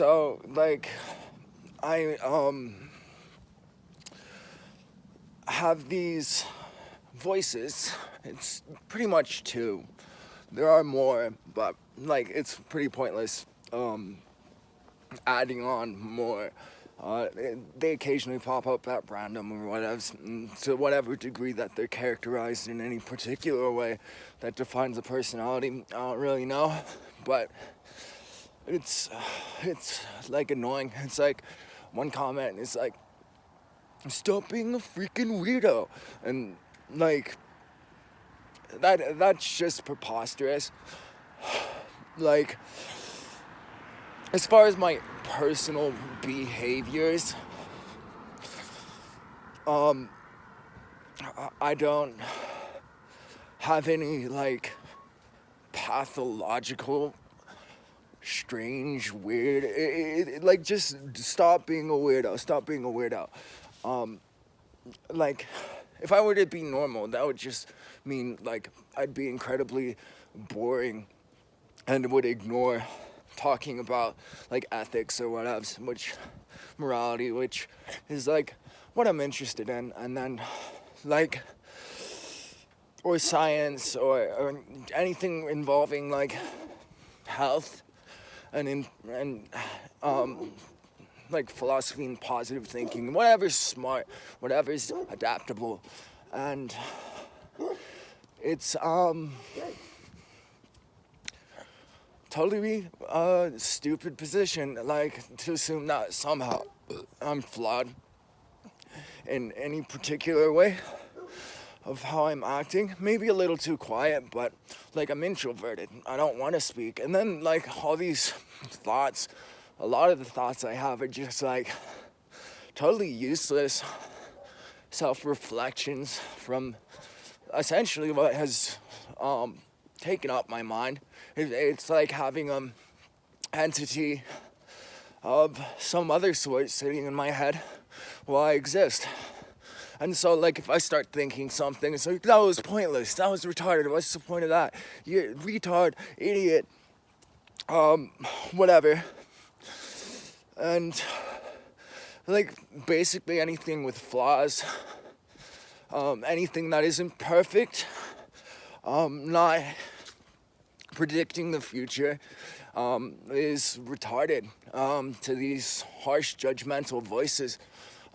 So, like, I have these voices. It's pretty much two. There are more, but like it's pretty pointless adding on more. They occasionally pop up at random or whatever, to whatever degree that they're characterized in any particular way that defines a personality. I don't really know, but it's like annoying. It's like one comment is like, "Stop being a freaking weirdo," and like that's just preposterous. Like, as far as my personal behaviors, I don't have any like pathological, strange, weird. Like, just stop being a weirdo. Stop being a weirdo. Like, if I were to be normal, that would just mean like I'd be incredibly boring and would ignore talking about like ethics or whatever, which morality, which is like what I'm interested in, and then like or science or anything involving like health and like philosophy and positive thinking, whatever's smart, whatever's adaptable, and it's totally a stupid position, like, to assume that somehow I'm flawed in any particular way of how I'm acting. Maybe a little too quiet, but like I'm introverted. I don't want to speak. And then like all these thoughts, a lot of the thoughts I have are just like totally useless self-reflections from essentially what has taken up my mind. It's like having entity of some other sort sitting in my head while I exist. And so, like, if I start thinking something, it's like, that was pointless, that was retarded, what's the point of that? You retard, idiot, whatever. And, like, basically anything with flaws, anything that isn't perfect, not predicting the future, is retarded to these harsh, judgmental voices.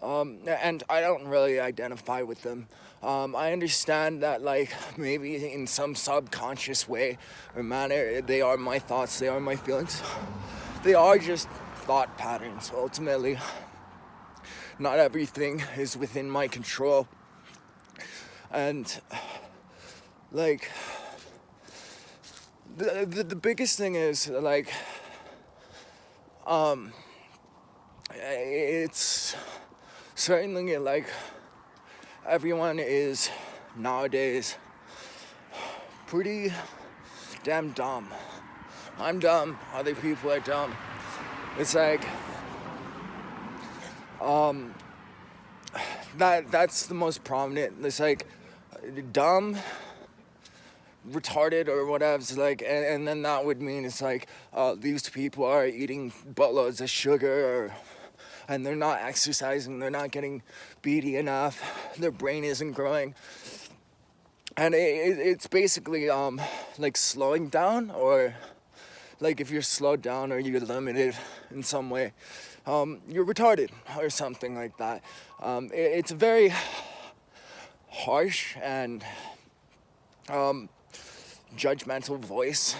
And I don't really identify with them. I understand that, like, maybe in some subconscious way or manner, they are my thoughts, they are my feelings. They are just thought patterns, ultimately. Not everything is within my control. And, like, the biggest thing is, like, it's certainly, like, everyone is nowadays pretty damn dumb. I'm dumb, other people are dumb. It's like, that's the most prominent. It's like dumb, retarded, or whatever. It's like, and then that would mean it's like these people are eating buttloads of sugar, and they're not exercising, they're not getting beady enough, their brain isn't growing. And it's basically like slowing down, or like if you're slowed down or you're limited in some way, you're retarded or something like that. It's a very harsh and judgmental voice.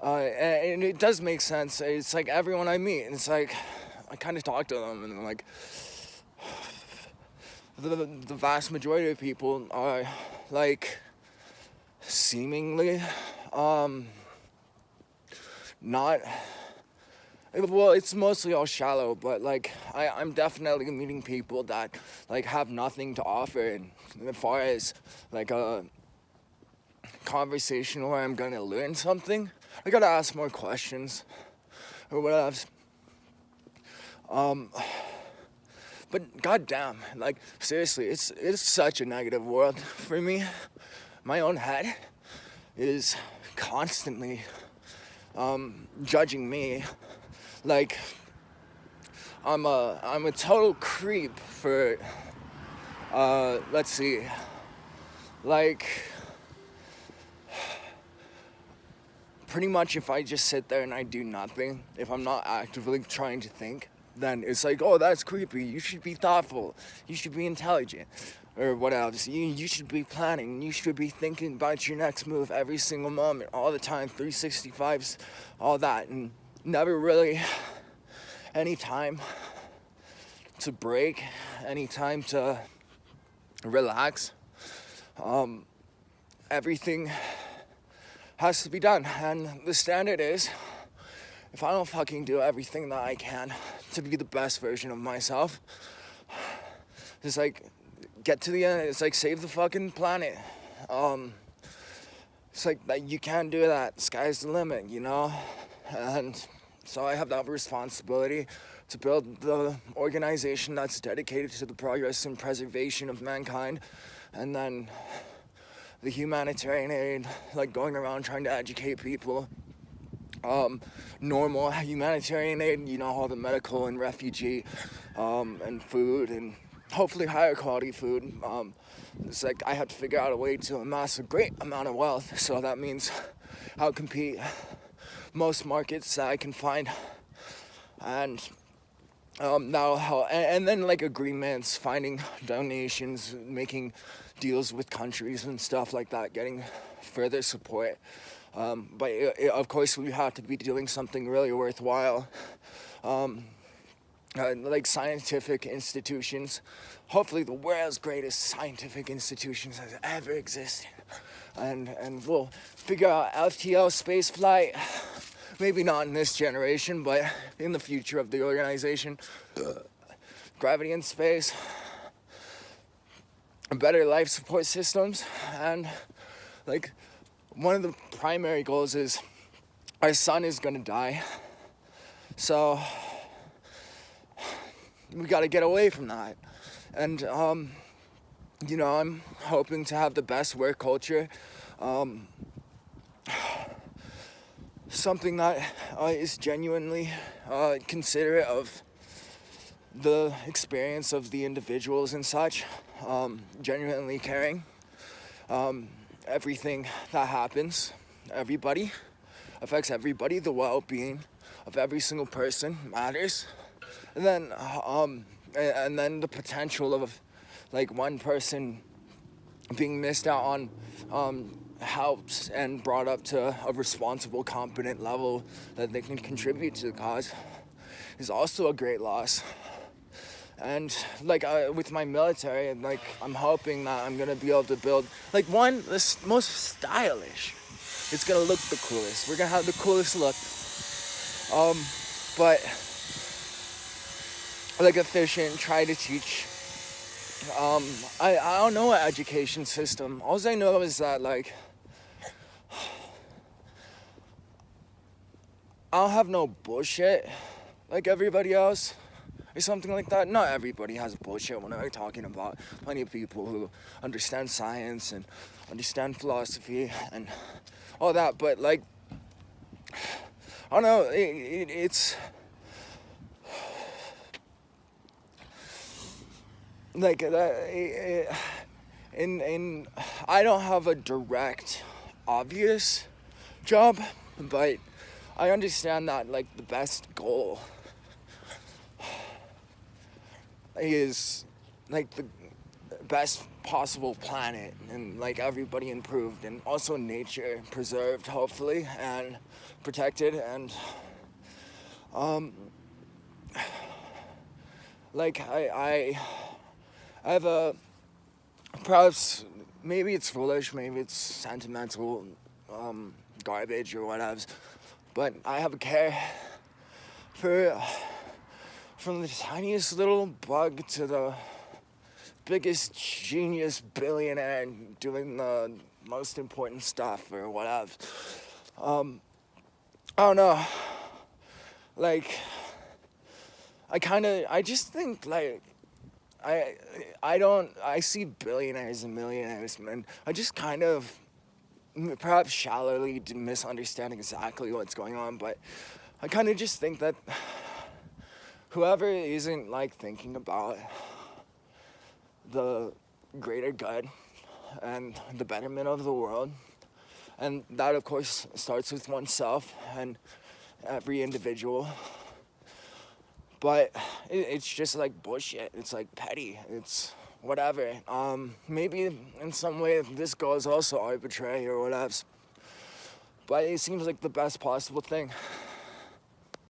And it does make sense. It's like everyone I meet, it's like I kind of talk to them, and like the vast majority of people are like seemingly not, well, it's mostly all shallow, but like I'm definitely meeting people that like have nothing to offer, and as far as like a conversation where I'm gonna learn something, I gotta ask more questions or whatever. But goddamn, like seriously, it's such a negative world for me. My own head is constantly judging me, like, I'm a total creep for, let's see, like, pretty much if I just sit there and I do nothing, if I'm not actively trying to think, then it's like, oh, that's creepy. You should be thoughtful. You should be intelligent. Or what else? You should be planning. You should be thinking about your next move every single moment, all the time, 365s, all that. And never really any time to break, any time to relax. Everything has to be done, and the standard is, if I don't fucking do everything that I can to be the best version of myself, it's like, get to the end, it's like, save the fucking planet. It's like, that you can't do that, the sky's the limit, you know? And so I have that responsibility to build the organization that's dedicated to the progress and preservation of mankind, and then the humanitarian aid, like going around trying to educate people. Normal humanitarian aid, you know, all the medical and refugee, and food, and hopefully higher quality food. It's like I have to figure out a way to amass a great amount of wealth, so that means outcompete most markets that I can find. And and then like agreements, finding donations, making deals with countries and stuff like that, getting further support. But of course we have to be doing something really worthwhile. Like scientific institutions, hopefully the world's greatest scientific institutions has ever existed. And we'll figure out FTL space flight. Maybe not in this generation, but in the future of the organization. Gravity in space, better life support systems, and like one of the primary goals is our sun is gonna die. So we gotta get away from that. And you know, I'm hoping to have the best work culture. Something that is genuinely considerate of the experience of the individuals and such, genuinely caring. Everything that happens, everybody, affects everybody. The well-being of every single person matters. And then the potential of like one person being missed out on helped and brought up to a responsible, competent level that they can contribute to the cause is also a great loss. And like with my military, like I'm hoping that I'm gonna be able to build like one, the most stylish. It's gonna look the coolest. We're gonna have the coolest look. But like efficient, try to teach. I don't know what education system. All I know is that like I don't have no bullshit like everybody else or something like that. Not everybody has bullshit when I'm talking about plenty of people who understand science and understand philosophy and all that, but like I don't know, it's like that. In I don't have a direct, obvious job, but I understand that like the best goal is like the best possible planet and like everybody improved and also nature preserved, hopefully, and protected. And like I have a, perhaps maybe it's foolish, maybe it's sentimental garbage or whatever, but I have a care for from the tiniest little bug to the biggest genius billionaire doing the most important stuff or whatever. I don't know, like I just think like I see billionaires and millionaires, and I just kind of perhaps shallowly misunderstand exactly what's going on, but I kind of just think that whoever isn't like thinking about the greater good and the betterment of the world, and that of course starts with oneself and every individual, but it's just like bullshit. It's like petty. It's whatever. Maybe in some way this goes also arbitrary or whatever, but it seems like the best possible thing.